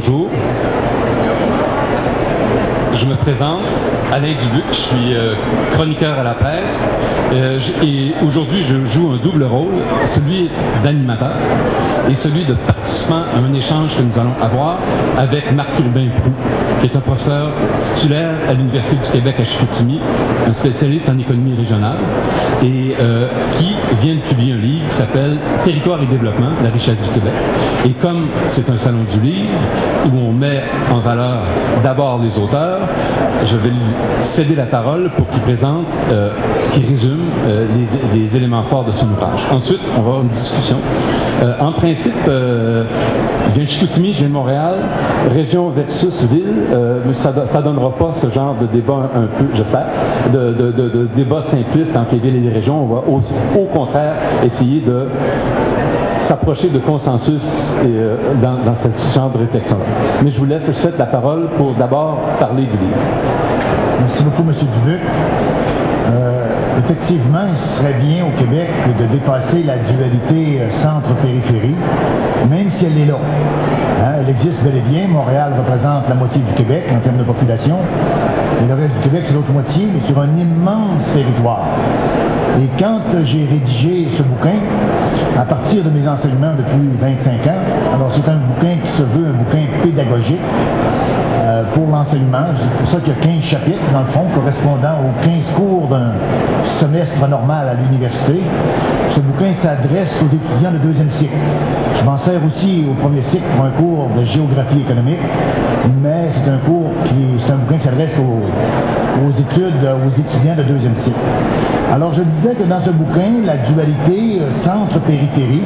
Bonjour. Je me présente, Alain Dubuc, je suis chroniqueur à la presse et aujourd'hui je joue un double rôle, celui d'animateur et celui de participant à un échange que nous allons avoir avec Marc-Urbain Proulx, qui est un professeur titulaire à l'Université du Québec à Chicoutimi, un spécialiste en économie régionale et qui vient de publier un livre qui s'appelle Territoire et développement, la richesse du Québec. Et comme c'est un salon du livre où on met en valeur d'abord les auteurs, je vais lui céder la parole pour qu'il présente, qu'il résume les éléments forts de son ouvrage. Ensuite, on va avoir une discussion. En principe, je viens de Chicoutimi, je viens de Montréal, région versus ville, mais ça ne donnera pas ce genre de débat un peu, j'espère, de débat simpliste entre les villes et les régions. On va au contraire essayer de s'approcher de consensus dans ce genre de réflexion-là. Mais je vous laisse la parole pour d'abord parler du livre. Merci beaucoup, M. Dubuc. Effectivement, il serait bien au Québec de dépasser la dualité centre-périphérie, même si elle est là. Hein, elle existe bel et bien. Montréal représente la moitié du Québec en termes de population, et le reste du Québec, c'est l'autre moitié, mais sur un immense territoire. Et quand j'ai rédigé ce bouquin, à partir de mes enseignements depuis 25 ans, alors c'est un bouquin qui se veut un bouquin pédagogique pour l'enseignement. C'est pour ça qu'il y a 15 chapitres, dans le fond, correspondant aux 15 cours d'un semestre normal à l'université. Ce bouquin s'adresse aux étudiants de deuxième cycle. Je m'en sers aussi au premier cycle pour un cours de géographie économique, mais c'est un bouquin qui s'adresse aux étudiants de deuxième cycle. Alors je disais que dans ce bouquin, la dualité centre-périphérie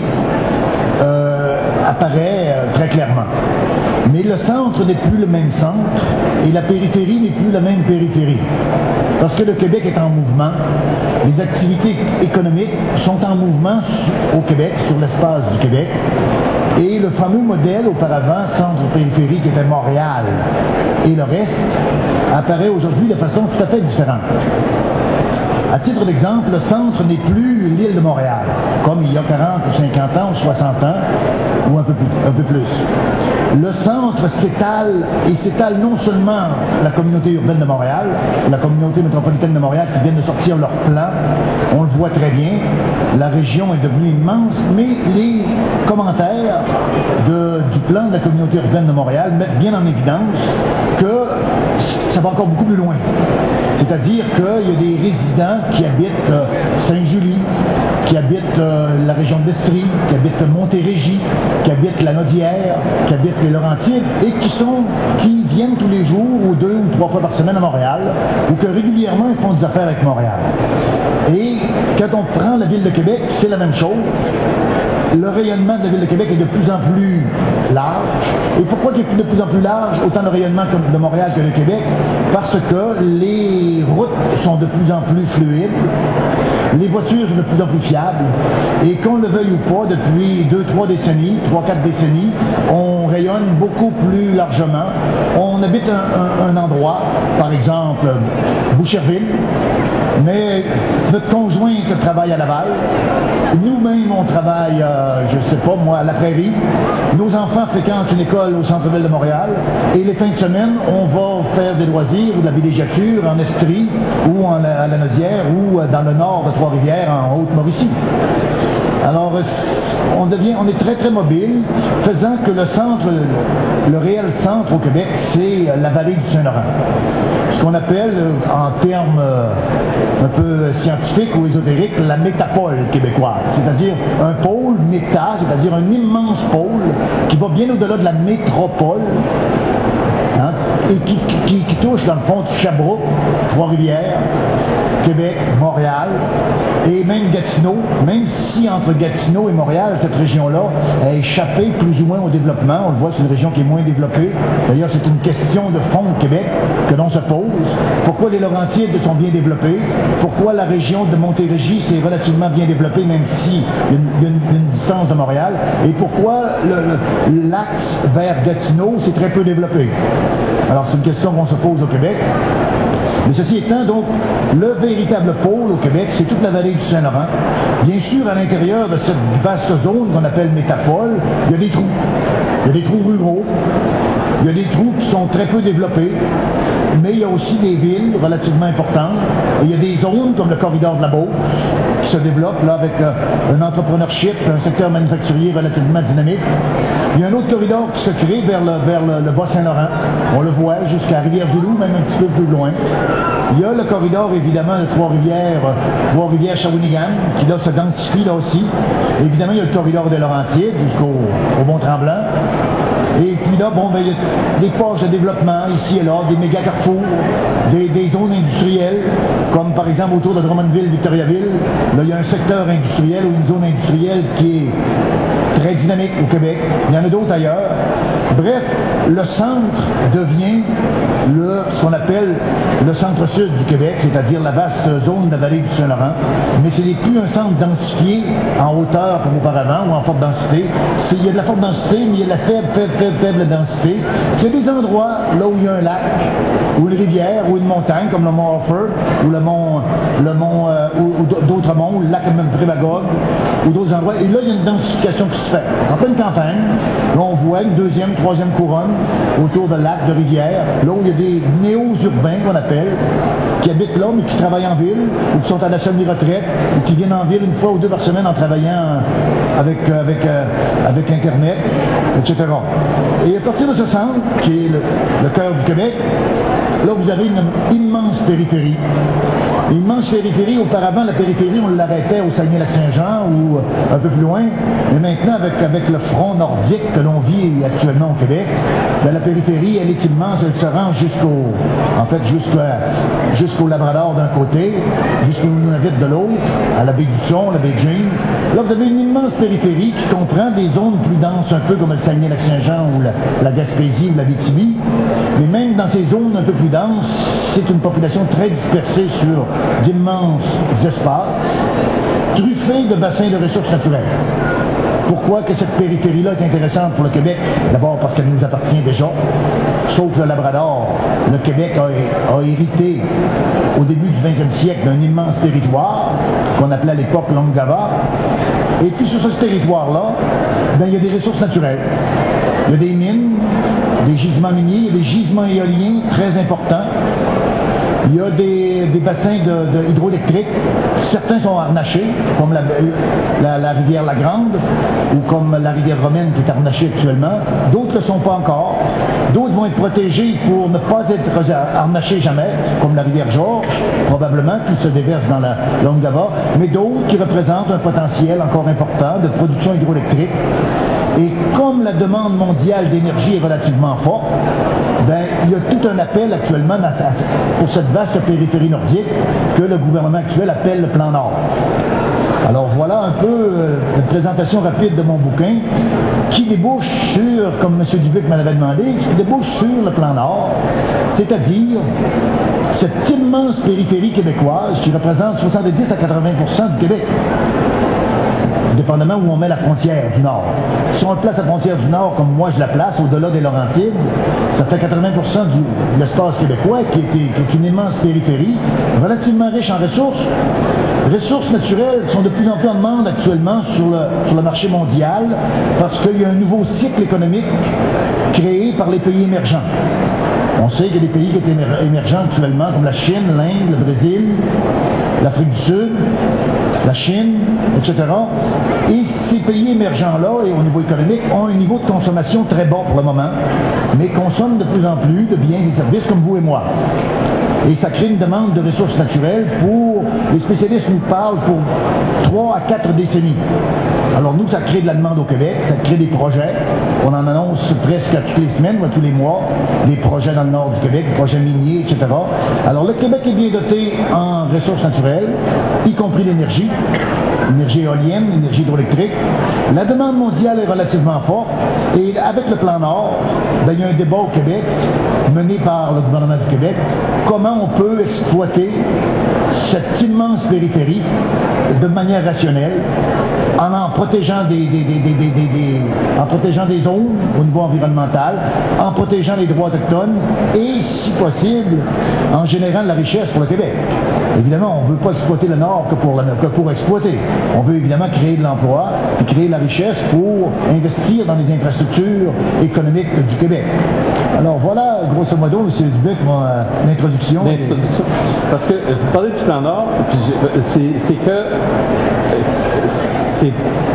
apparaît très clairement. Mais le centre n'est plus le même centre et la périphérie n'est plus la même périphérie. Parce que le Québec est en mouvement, les activités économiques sont en mouvement au Québec, sur l'espace du Québec, et le fameux modèle auparavant centre-périphérie qui était Montréal et le reste apparaît aujourd'hui de façon tout à fait différente. À titre d'exemple, le centre n'est plus l'île de Montréal, comme il y a 40 ou 50 ans ou 60 ans, ou un peu plus. Le centre s'étale, et s'étale non seulement la communauté urbaine de Montréal, la communauté métropolitaine de Montréal qui vient de sortir leur plan, on le voit très bien, la région est devenue immense, mais les commentaires du plan de la communauté urbaine de Montréal mettent bien en évidence que ça va encore beaucoup plus loin. C'est-à-dire qu'il y a des résidents qui habitent Sainte-Julie, qui habitent la région de l'Estrie, qui habitent Montérégie, qui habitent la Nodière, qui habitent les Laurentides et qui viennent tous les jours ou 2 ou 3 fois par semaine à Montréal ou que régulièrement ils font des affaires avec Montréal. Et quand on prend la ville de Québec, c'est la même chose. Le rayonnement de la ville de Québec est de plus en plus large. Et pourquoi il est de plus en plus large, autant le rayonnement de Montréal que de Québec? Parce que les routes sont de plus en plus fluides, les voitures sont de plus en plus fiables, et qu'on le veuille ou pas, depuis 2-3 décennies, 3-4 décennies, on rayonne beaucoup plus largement. On habite un endroit, par exemple Boucherville, mais notre conjointe travaille à Laval, nous-mêmes on travaille, je ne sais pas moi, à la Prairie, nos enfants fréquentent une école au centre-ville de Montréal, et les fins de semaine, on va faire des loisirs ou de la villégiature en Estrie, ou à la Nodière, ou dans le nord de Trois-Rivières, en Haute-Mauricie. Alors, on est très très mobile, faisant que le centre, le réel centre au Québec, c'est la vallée du Saint-Laurent. Ce qu'on appelle, en termes un peu scientifiques ou ésotériques, la métapole québécoise. C'est-à-dire un pôle méta, c'est-à-dire un immense pôle qui va bien au-delà de la métropole, hein, et qui touche dans le fond Sherbrooke, Trois-Rivières, Québec, Montréal et même Gatineau, même si entre Gatineau et Montréal, cette région-là a échappé plus ou moins au développement. On le voit, c'est une région qui est moins développée. D'ailleurs, c'est une question de fond au Québec que l'on se pose. Pourquoi les Laurentides sont bien développés? Pourquoi la région de Montérégie s'est relativement bien développée, même si il y a une distance de Montréal? Et pourquoi l'axe vers Gatineau s'est très peu développé? Alors, c'est une question qu'on se pose au Québec. Mais ceci étant, donc, le véritable pôle au Québec, c'est toute la vallée du Saint-Laurent. Bien sûr, à l'intérieur de cette vaste zone qu'on appelle métropole, il y a des trous. Il y a des trous ruraux. Il y a des trous qui sont très peu développés, mais il y a aussi des villes relativement importantes. Et il y a des zones comme le corridor de la Beauce qui se développe là avec un entrepreneurship, un secteur manufacturier relativement dynamique. Il y a un autre corridor qui se crée vers le Bas-Saint-Laurent. On le voit jusqu'à Rivière-du-Loup, même un petit peu plus loin. Il y a le corridor, évidemment, de Trois-Rivières, Shawinigan, qui là se densifie là aussi. Évidemment, il y a le corridor des Laurentides jusqu'au Mont-Tremblant. Et puis là, bon, ben, il y a des poches de développement ici et là, des méga carrefours, des zones industrielles, comme par exemple autour de Drummondville, Victoriaville. Là, il y a un secteur industriel ou une zone industrielle qui est très dynamique au Québec. Il y en a d'autres ailleurs. Bref, le centre devient ce qu'on appelle le centre-sud du Québec, c'est-à-dire la vaste zone de la vallée du Saint-Laurent. Mais ce n'est plus un centre densifié en hauteur comme auparavant ou en forte densité. Il y a de la forte densité, mais il y a de la faible densité. Il y a des endroits là où il y a un lac, ou une rivière, ou une montagne, comme le mont Offord, ou d'autres monts, le lac Prémagogue, ou d'autres endroits. Et là, il y a une densification qui se fait. En pleine campagne, là, on voit une deuxième, troisième couronne autour de lacs, de rivières, là où il y a des néo-urbains qu'on appelle, qui habitent là, mais qui travaillent en ville, ou qui sont à la semi-retraite, ou qui viennent en ville une fois ou deux par semaine en travaillant avec Internet, etc. Et à partir de ce centre, qui est le cœur du Québec, là, vous avez une immense périphérie. Une immense périphérie. Auparavant, la périphérie, on l'arrêtait au Saguenay-Lac-Saint-Jean ou un peu plus loin. Mais maintenant, avec le front nordique que l'on vit actuellement au Québec, ben, la périphérie, elle est immense. Elle se rend jusqu'au Labrador d'un côté, jusqu'au Nunavut de l'autre, à la baie du Thon, la baie de James. Là, vous avez une immense périphérie qui comprend des zones plus denses, un peu comme le Saguenay-Lac-Saint-Jean ou la Gaspésie ou la Abitibi. Mais même dans ces zones un peu plus denses, c'est une population très dispersée sur d'immenses espaces, truffés de bassins de ressources naturelles. Pourquoi que cette périphérie-là est intéressante pour le Québec? D'abord parce qu'elle nous appartient déjà, sauf le Labrador. Le Québec a hérité au début du 20e siècle d'un immense territoire qu'on appelait à l'époque l'Angava. Et puis sur ce territoire-là, ben, il y a des ressources naturelles. Il y a des mines, des gisements miniers, il y a des gisements éoliens très importants. Il y a des bassins hydroélectriques. Certains sont harnachés, comme la rivière La Grande ou comme la rivière Romaine qui est harnachée actuellement. D'autres ne le sont pas encore. D'autres vont être protégés pour ne pas être harnachés jamais, comme la rivière Georges, probablement, qui se déverse dans la Longava. Mais d'autres qui représentent un potentiel encore important de production hydroélectrique. Et comme la demande mondiale d'énergie est relativement forte, ben, il y a tout un appel actuellement pour cette vaste périphérie nordique que le gouvernement actuel appelle le Plan Nord. Alors voilà un peu une présentation rapide de mon bouquin qui débouche sur, comme M. Dubuc me l'avait demandé, qui débouche sur le Plan Nord, c'est-à-dire cette immense périphérie québécoise qui représente 70 à 80% du Québec, dépendamment où on met la frontière du Nord. Si on place la frontière du Nord comme moi je la place, au-delà des Laurentides, ça fait 80% de l'espace québécois qui est une immense périphérie, relativement riche en ressources. Les ressources naturelles sont de plus en plus en demande actuellement sur le marché mondial parce qu'il y a un nouveau cycle économique créé par les pays émergents. On sait qu'il y a des pays qui sont émergents actuellement, comme la Chine, l'Inde, le Brésil, l'Afrique du Sud, la Chine, etc. Et ces pays émergents-là, et au niveau économique, ont un niveau de consommation très bas pour le moment, mais consomment de plus en plus de biens et services comme vous et moi. Et ça crée une demande de ressources naturelles pour, les spécialistes nous parlent, pour 3 à 4 décennies. Alors nous, ça crée de la demande au Québec, ça crée des projets. On en annonce presque à toutes les semaines ou à tous les mois, des projets dans le nord du Québec, des projets miniers, etc. Alors le Québec est bien doté en ressources naturelles, y compris l'énergie éolienne, l'énergie hydroélectrique. La demande mondiale est relativement forte. Et avec le Plan Nord, ben, il y a un débat au Québec, mené par le gouvernement du Québec, comment on peut exploiter cette immense périphérie de manière rationnelle, en protégeant des zones au niveau environnemental, en protégeant les droits autochtones et, si possible, en générant de la richesse pour le Québec. Évidemment, on ne veut pas exploiter le Nord que pour exploiter. On veut évidemment créer de l'emploi et créer de la richesse pour investir dans les infrastructures économiques du Québec. Alors voilà, grosso modo, M. Dubuc, l'introduction. Parce que vous parlez du plan Nord, c'est que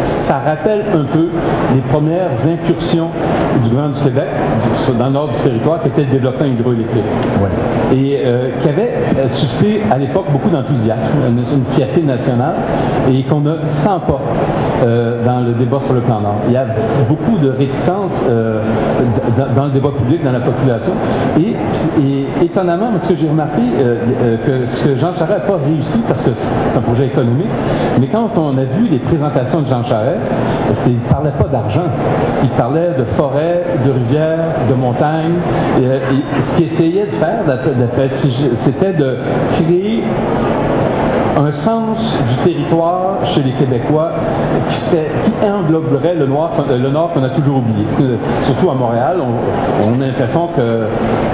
ça rappelle un peu les premières incursions du gouvernement du Québec dans le nord du territoire, qui était le développement hydroélectrique. Ouais. Et qui avait suscité à l'époque beaucoup d'enthousiasme, une fierté nationale, et qu'on ne sent pas dans le débat sur le plan Nord. Il y a beaucoup de réticence dans le débat public, dans la population. Et étonnamment, ce que j'ai remarqué, que ce que Jean Charest n'a pas réussi, parce que c'est un projet économique, mais quand on a vu les présentations de Jean Charest, il ne parlait pas d'argent. Il parlait de forêts, de rivières, de montagnes. Et ce qu'il essayait de faire, c'était de créer un sens du territoire chez les Québécois qui engloberait le Nord qu'on a toujours oublié. Surtout à Montréal, on a l'impression que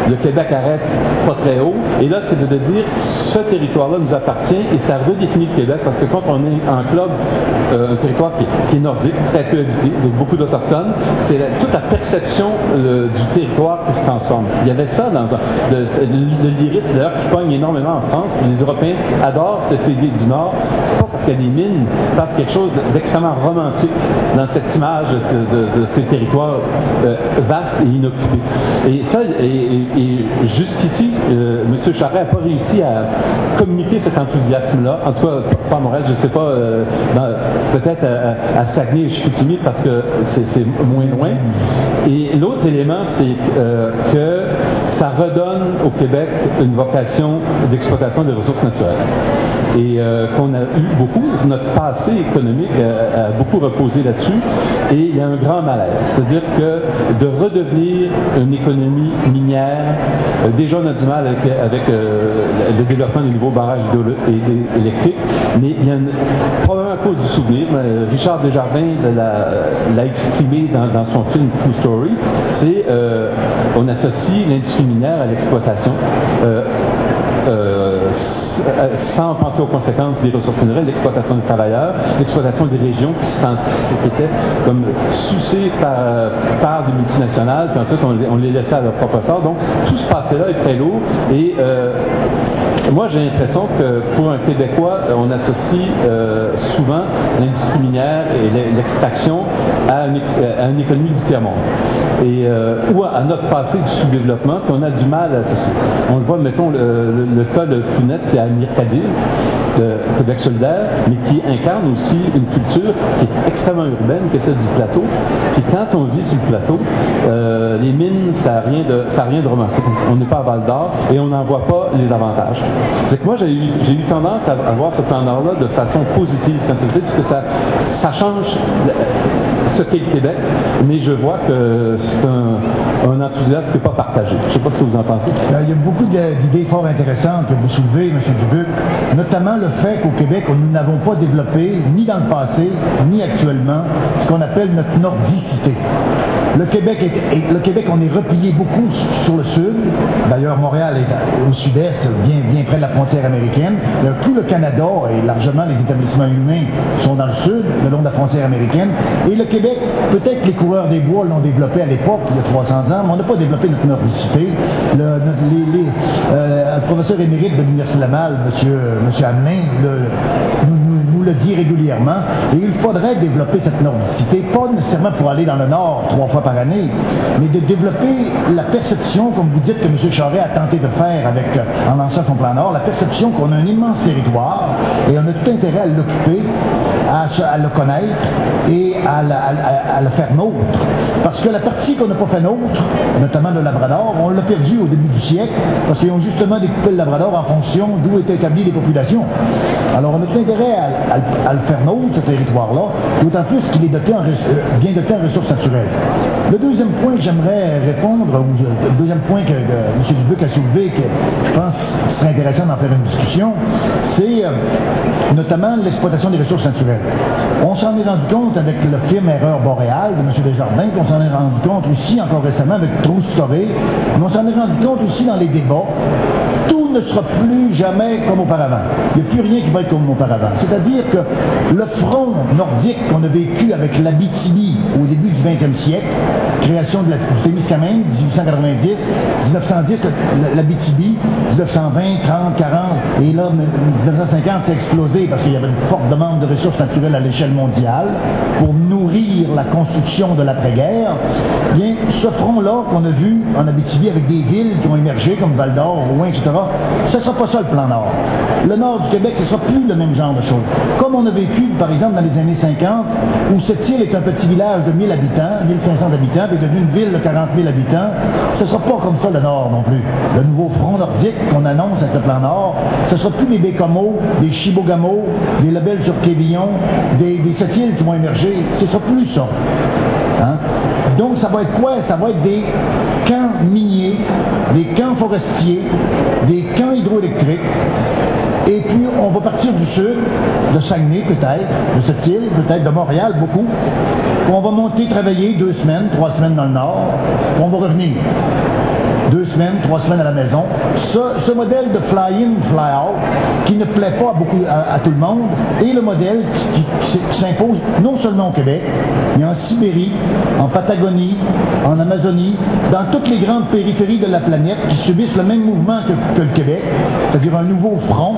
le Québec arrête pas très haut. Et là, c'est de dire ce territoire-là nous appartient et ça redéfinit le Québec parce que quand on englobe un territoire qui est nordique, très peu habité, avec beaucoup d'Autochtones, c'est toute la perception du territoire qui se transforme. Il y avait ça dans le lyrisme d'ailleurs qui pogne énormément en France. Les Européens adorent cette idée du Nord, pas parce qu'il y a des mines, parce qu'il y a quelque chose d'extrêmement romantique dans cette image de ces territoires vastes et inoccupés. Et ça, et jusqu'ici, M. Charest n'a pas réussi à communiquer cet enthousiasme-là, en tout cas pas à Montréal, je ne sais pas, peut-être à Saguenay et Chicoutimi, parce que c'est moins loin. Et l'autre élément, c'est que ça redonne au Québec une vocation d'exploitation des ressources naturelles. Et qu'on a eu beaucoup, notre passé économique a beaucoup reposé là-dessus, et il y a un grand malaise. C'est-à-dire que de redevenir une économie minière, déjà on a du mal avec le développement des nouveaux barrages électriques, mais il y a probablement à cause du souvenir, Richard Desjardins l'a exprimé dans son film True Story, c'est on associe l'industrie minière à l'exploitation. Sans penser aux conséquences des ressources naturelles, l'exploitation des travailleurs, l'exploitation des régions qui étaient comme souciées par des multinationales, puis ensuite on les laissait à leur propre sort. Donc tout ce passé-là est très lourd et moi j'ai l'impression que pour un Québécois, on associe souvent l'industrie minière et l'extraction à une économie du tiers-monde ou à notre passé du sous-développement, puis on a du mal à associer. On le voit, mettons, le cas le plus net, c'est Amir Kadir, de Québec solidaire, mais qui incarne aussi une culture qui est extrêmement urbaine, qui est celle du plateau. Puis quand on vit sur le plateau, les mines, ça n'a rien de romantique. On n'est pas à Val-d'Or et on n'en voit pas les avantages. C'est que moi, j'ai eu tendance à voir ce plan Nord-là de façon positive, parce que ça change ce qu'est le Québec, mais je vois que c'est un enthousiasme qui n'est pas partagé. Je ne sais pas ce que vous en pensez. Il y a beaucoup d'idées fort intéressantes que vous soulevez, M. Dubuc, notamment le fait qu'au Québec, nous n'avons pas développé, ni dans le passé, ni actuellement, ce qu'on appelle notre nordicité. Le Québec, on est replié beaucoup sur le sud. D'ailleurs, Montréal est au sud-est, bien près de la frontière américaine. Tout le Canada et largement les établissements humains sont dans le sud, le long de la frontière américaine. Et le Québec, peut-être que les coureurs des bois l'ont développé à l'époque, il y a 300 ans, mais on n'a pas développé notre nordicité. Le professeur émérite de l'Université Laval, M. Hamelin, nous le dit régulièrement, et il faudrait développer cette nordicité, pas nécessairement pour aller dans le nord 3 fois par année, mais de développer la perception, comme vous dites que M. Charest a tenté de faire en lançant son plan Nord, la perception qu'on a un immense territoire, et on a tout intérêt à l'occuper, à le connaître, et à le faire nôtre. Parce que la partie qu'on n'a pas fait nôtre, notamment le Labrador, on l'a perdu au début du siècle, parce qu'ils ont justement découpé le Labrador en fonction d'où étaient établies les populations. Alors on a tout intérêt à le faire nôtre, ce territoire-là, d'autant plus qu'il est bien doté en ressources naturelles. Le deuxième point que j'aimerais répondre, ou le deuxième point que M. Dubuc a soulevé, que je pense qu'il serait intéressant d'en faire une discussion, c'est notamment l'exploitation des ressources naturelles. On s'en est rendu compte avec le film Erreur boréale de M. Desjardins, puis on s'en est rendu compte aussi encore récemment avec True Story, mais on s'en est rendu compte aussi dans les débats. Tout ne sera plus jamais comme auparavant. Il n'y a plus rien qui va être comme auparavant. C'est-à-dire dire que le front nordique qu'on a vécu avec l'Abitibi au début du 20e siècle, création du Témiscamingue, 1890, 1910, l'Abitibi, 1920, 30, 40, et là, 1950, c'est explosé parce qu'il y avait une forte demande de ressources naturelles à l'échelle mondiale pour nourrir la construction de l'après-guerre. Bien, ce front-là qu'on a vu en Abitibi avec des villes qui ont émergé comme Val-d'Or, Rouen, etc., ce ne sera pas ça le plan Nord. Le nord du Québec, ce ne sera plus le même genre de choses. Comme on a vécu, par exemple, dans les années 50, où cette île est un petit village de 1000 habitants, 1500 habitants, puis est devenue une ville de 40 000 habitants, ce ne sera pas comme ça le Nord non plus. Le nouveau front nordique qu'on annonce avec le plan Nord, ce ne sera plus des Bécomo, des Chibougamau, des Lebel-sur-Quévillon, des Sept-Îles qui vont émerger. Ce ne sera plus ça. Hein? Donc, ça va être quoi? Ça va être des camps miniers, des camps forestiers, des camps hydroélectriques. Et puis, on va partir du sud, de Saguenay peut-être, de cette île, peut-être de Montréal, beaucoup. Puis on va monter travailler 2 semaines, 3 semaines dans le nord, puis on va revenir. 2 semaines, 3 semaines à la maison. Ce modèle de fly-in, fly-out, qui ne plaît pas à tout le monde, est le modèle qui s'impose non seulement au Québec, mais en Sibérie, en Patagonie, en Amazonie, dans toutes les grandes périphéries de la planète qui subissent le même mouvement que le Québec, c'est-à-dire un nouveau front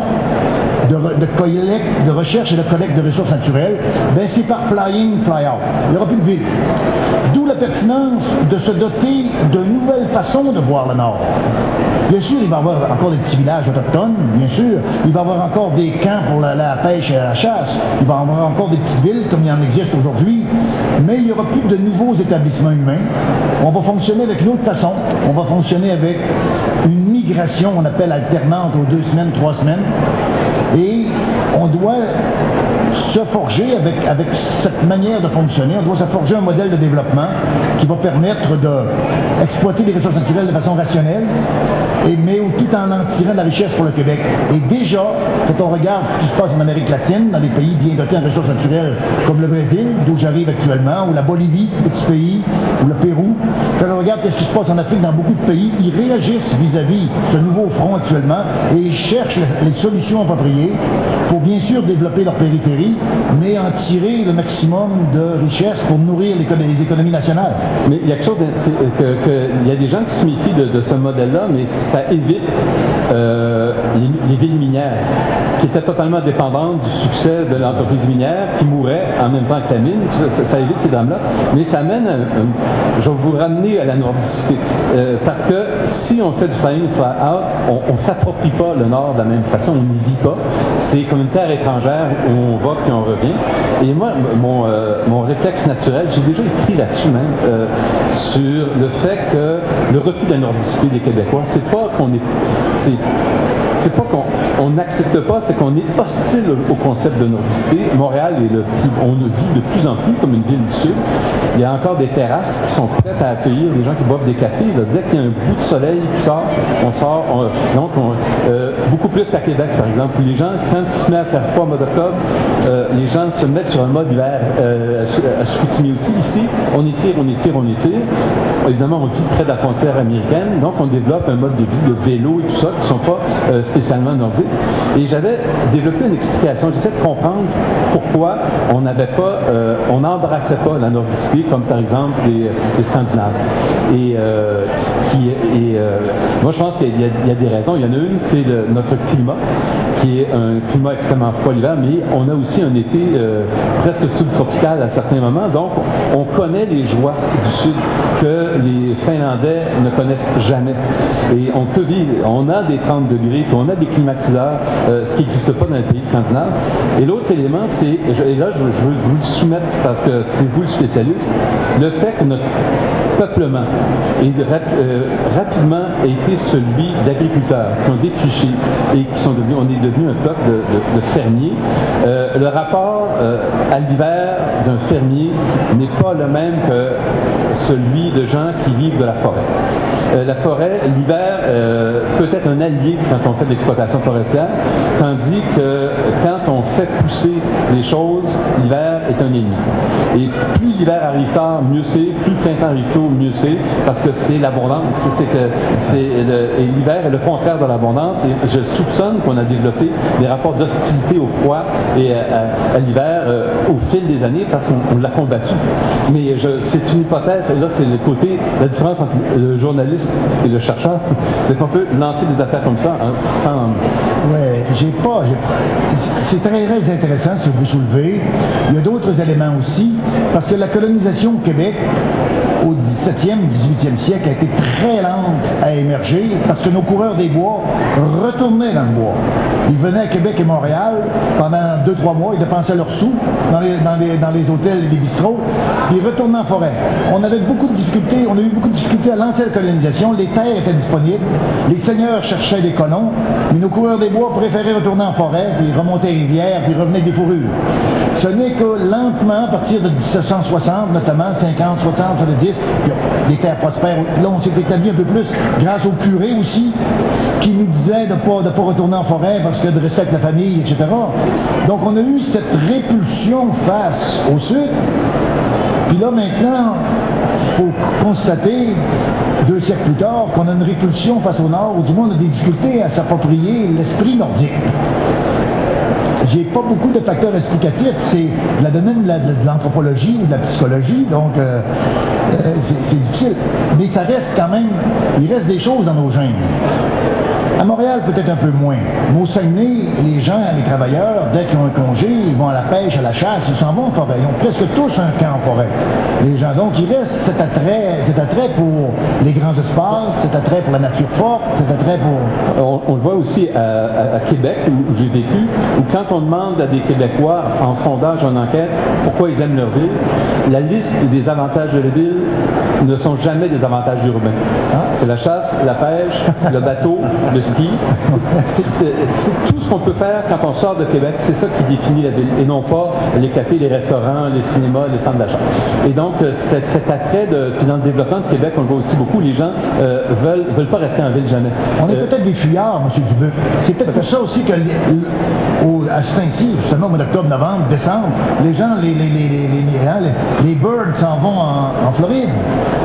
de collecte, de recherche et de collecte de ressources naturelles. Ben c'est par fly-in, fly-out. Il n'y aura plus de ville. D'où la pertinence de se doter de nouvelles façons de voir le Nord. Bien sûr, il va y avoir encore des petits villages autochtones, bien sûr. Il va y avoir encore des camps pour la pêche et la chasse. Il va y avoir encore des petites villes comme il en existe aujourd'hui. Mais il n'y aura plus de nouveaux établissements humains. On va fonctionner avec une autre façon. On va fonctionner avec une migration, on appelle alternante, aux 2 semaines, 3 semaines. Et on doit se forger avec cette manière de fonctionner, on doit se forger un modèle de développement qui va permettre d'exploiter les ressources naturelles de façon rationnelle, mais tout en tirant de la richesse pour le Québec. Et déjà, quand on regarde ce qui se passe en Amérique latine, dans des pays bien dotés en ressources naturelles, comme le Brésil, d'où j'arrive actuellement, ou la Bolivie, petit pays, ou le Pérou, quand on regarde ce qui se passe en Afrique, dans beaucoup de pays, ils réagissent vis-à-vis ce nouveau front actuellement, et ils cherchent les solutions appropriées pour bien sûr développer leur périphérie, mais en tirer le maximum de richesse pour nourrir les économies nationales. Mais il y a quelque chose, il y a des gens qui se méfient de ce modèle-là, mais ça évite les villes minières, qui étaient totalement dépendantes du succès de l'entreprise minière, qui mourrait en même temps que la mine. Ça évite ces drames-là. Mais ça amène, je vais vous ramener à la nordicité. Parce que si on fait du fly-in, fly-out, on ne s'approprie pas le Nord de la même façon, on n'y vit pas. C'est comme une terre étrangère où on va puis on revient. Et moi, mon réflexe naturel, j'ai déjà écrit là-dessus même, sur le fait que le refus de la nordicité des Québécois, c'est pas qu'on n'accepte pas, c'est qu'on est hostile au concept de nordicité. Montréal on le vit de plus en plus comme une ville du Sud. Il y a encore des terrasses qui sont prêtes à accueillir des gens qui boivent des cafés. Là, dès qu'il y a un bout de soleil qui sort, on sort. Beaucoup plus qu'à Québec, par exemple, où les gens, quand il se met à faire froid au mois d'octobre, les gens se mettent sur un mode hiver à Chicoutimi aussi. Ici, on étire. Évidemment, on vit près de la frontière américaine, donc on développe un mode de vie de vélo et tout ça, qui ne sont pas spécialement nordiques. Et j'avais développé une explication. J'essaie de comprendre pourquoi on n'embrassait pas la nordicité, comme par exemple les Scandinaves. Moi, je pense qu'il y a des raisons. Il y en a une, c'est notre climat, qui est un climat extrêmement froid l'hiver, mais on a aussi un été presque subtropical à certains moments. Donc, on connaît les joies du Sud que les Finlandais ne connaissent jamais. Et on peut vivre, on a des 30 degrés, puis on a des climatiseurs, ce qui n'existe pas dans les pays scandinaves. Et l'autre élément, c'est, et là je veux vous le soumettre parce que c'est vous le spécialiste, le fait que notre peuplement rapidement a été celui d'agriculteurs qui ont défriché et qui sont devenus, on est devenu un peuple de fermiers. Le rapport à l'hiver d'un fermier n'est pas le même que celui de gens qui vivent de la forêt. La forêt, l'hiver, peut être un allié quand on fait de l'exploitation forestière, tandis que quand on fait pousser les choses, l'hiver est un ennemi. Et plus l'hiver arrive tard, mieux c'est, plus le printemps arrive tôt, mieux c'est, parce que c'est l'abondance. Et l'hiver est le contraire de l'abondance. Et je soupçonne qu'on a développé des rapports d'hostilité au froid et à l'hiver au fil des années parce qu'on l'a combattu. Mais c'est une hypothèse, et là c'est le côté, la différence entre le journaliste et le chercheur, c'est qu'on peut lancer des affaires comme ça, hein, sans... Ouais, c'est très, très intéressant ce que vous soulevez. Il y a d'autres éléments aussi, parce que la colonisation au Québec, au 17e, 18e siècle, a été très lente à émerger, parce que nos coureurs des bois retournaient dans le bois. Ils venaient à Québec et Montréal pendant 2-3 mois, ils dépensaient leurs sous dans les hôtels et les bistrots, puis ils retournaient en forêt. On a eu beaucoup de difficultés à lancer la colonisation, les terres étaient disponibles, les seigneurs cherchaient des colons, mais nos coureurs des bois préféraient retourner en forêt, puis remonter les rivières, puis revenaient avec des fourrures. Ce n'est que lentement, à partir de 1760, notamment 50, 60, 70, les terres prospères, là on s'est établi un peu plus grâce aux curés aussi, qui nous disaient de pas retourner en forêt parce que de rester avec la famille, etc. Donc on a eu cette répulsion face au sud. Puis là maintenant, il faut constater, 2 siècles plus tard, qu'on a une répulsion face au nord, ou du moins on a des difficultés à s'approprier l'esprit nordique. J'ai pas beaucoup de facteurs explicatifs, c'est le domaine de l'anthropologie ou de la psychologie, donc c'est difficile. Mais ça reste quand même, il reste des choses dans nos gènes. À Montréal, peut-être un peu moins. Mais au Saguenay, les gens, les travailleurs, dès qu'ils ont un congé, ils vont à la pêche, à la chasse, ils s'en vont en forêt. Ils ont presque tous un camp en forêt. Les gens. Donc, il reste cet attrait pour les grands espaces, cet attrait pour la nature forte, cet attrait pour... On le voit aussi à Québec, où j'ai vécu, où quand on demande à des Québécois, en sondage, en enquête, pourquoi ils aiment leur ville, la liste des avantages de la ville ne sont jamais des avantages urbains. Ah. C'est la chasse, la pêche, le bateau, le ski. C'est tout ce qu'on peut faire quand on sort de Québec, c'est ça qui définit la ville, et non pas les cafés, les restaurants, les cinémas, les centres d'achat. Et donc, cet attrait, puis dans le développement de Québec, on le voit aussi beaucoup, les gens veulent pas rester en ville jamais. On est peut-être des fuyards, M. Dubuc. C'est peut-être pour ça aussi que à ce temps-ci, justement au mois d'octobre, novembre, décembre, les gens, les birds s'en vont en Floride.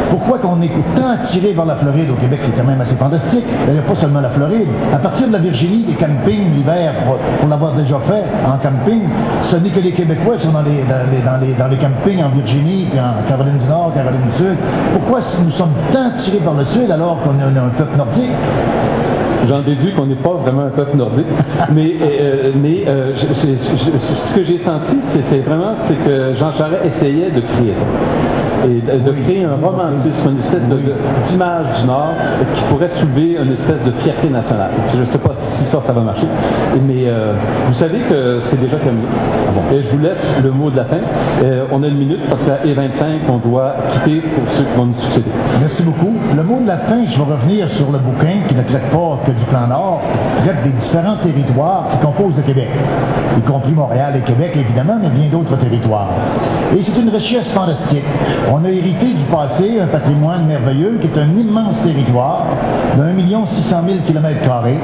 Pourquoi qu'on est tant attiré vers la Floride au Québec, c'est quand même assez fantastique. D'ailleurs, pas seulement la Floride. À partir de la Virginie, les campings l'hiver, pour l'avoir déjà fait en camping, ce n'est que les Québécois qui sont dans les campings en Virginie, puis en Caroline du Nord, Caroline du Sud. Pourquoi nous sommes tant attirés vers le Sud alors qu'on est un peuple nordique? J'en déduis qu'on n'est pas vraiment un peuple nordique, mais ce que j'ai senti, c'est que Jean Charest essayait de créer ça. Et de créer un romantisme, une espèce d'image du Nord qui pourrait soulever une espèce de fierté nationale. Je ne sais pas si ça va marcher, mais vous savez que c'est déjà terminé. Et je vous laisse le mot de la fin. On a une minute parce qu'à E25, on doit quitter pour ceux qui vont nous succéder. Merci beaucoup. Le mot de la fin, je vais revenir sur le bouquin qui ne traite pas que du plan Nord, qui traite des différents territoires qui composent le Québec, y compris Montréal et Québec, évidemment, mais bien d'autres territoires. Et c'est une richesse fantastique. On a hérité du passé un patrimoine merveilleux qui est un immense territoire d'1 600 000 km².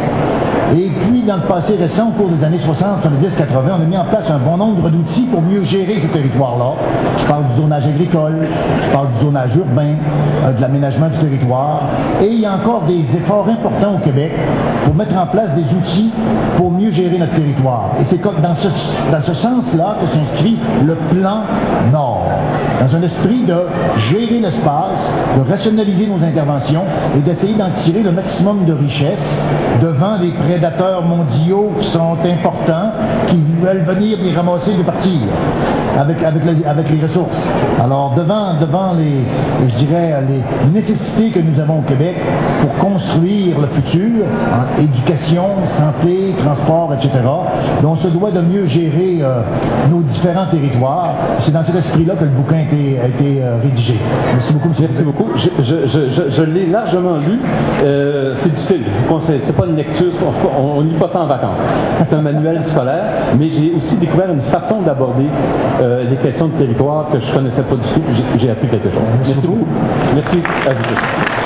Et puis, dans le passé récent, au cours des années 60, 70, 80, on a mis en place un bon nombre d'outils pour mieux gérer ce territoire-là. Je parle du zonage agricole, je parle du zonage urbain, de l'aménagement du territoire. Et il y a encore des efforts importants au Québec pour mettre en place des outils pour mieux gérer notre territoire. Et c'est dans ce sens-là que s'inscrit le plan Nord. Dans un esprit de gérer l'espace, de rationaliser nos interventions et d'essayer d'en tirer le maximum de richesse devant des prédateurs mondiaux qui sont importants, qui veulent venir les ramasser et partir avec les ressources. Alors devant les nécessités que nous avons au Québec pour construire le futur en éducation, santé, transport, etc., dont on se doit de mieux gérer nos différents territoires. C'est dans cet esprit-là que le bouquin a été rédigé. Merci beaucoup, M. Merci beaucoup. Je l'ai largement lu. C'est difficile. Je vous conseille. C'est pas une lecture. On ne lit pas ça en vacances. C'est un manuel scolaire. Mais j'ai aussi découvert une façon d'aborder les questions de territoire que je ne connaissais pas du tout. J'ai appris quelque chose. Merci beaucoup. Merci à vous tous.